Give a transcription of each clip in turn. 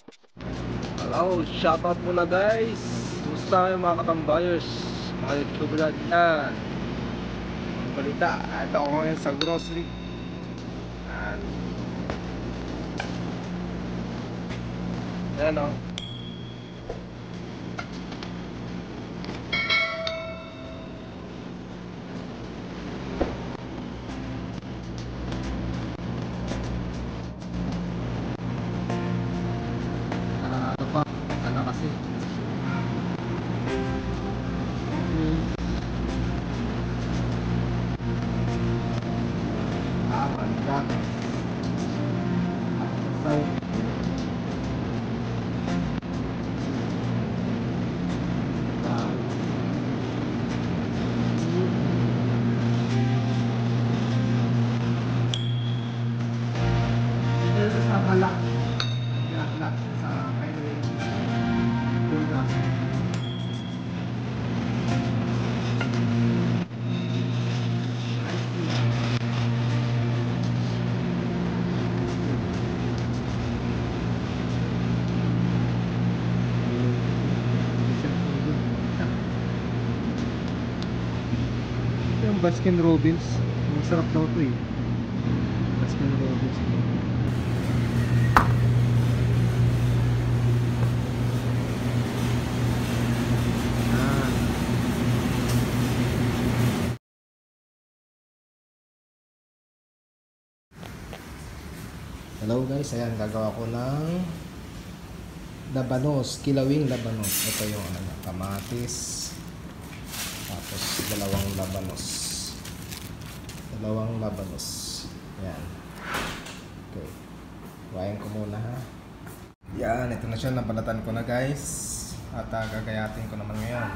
Hello, shoutout muna guys. Kumusta kayo mga katambayers, mga YouTuber yan. Ang balita, ito ako ngayon sa grocery. Yan o. Ano pa? Ano kasi? Manda. Say. Sa balak. Balak sa highway. Bulga. Yung Baskin Robbins, masarap daw ito eh. Baskin Robbins. Hello guys, ayan gagawa ko ng labanos, kilawing labanos. Ito yung kamatis, tapos dalawang labanos. Ayan. Okay, kuhain ko muna ha. Yan, ito na siya, nabalatan ko na guys. At gagayatin ko naman ngayon.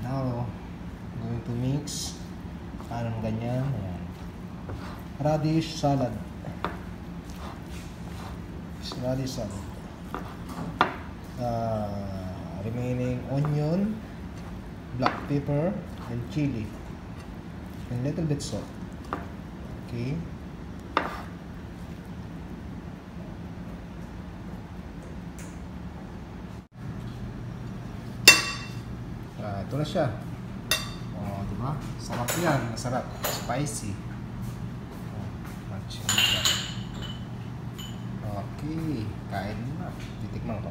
Now, I'm going to mix. Parang ganyan. Ayan. Radish salad. Radish salad. Remaining onion, black pepper, and chili. And little bit salt. Okay. Ito na siya. Oh, diba? Sarap yan. Masarap. Spicy. Okay. Kain na. Titikman ko.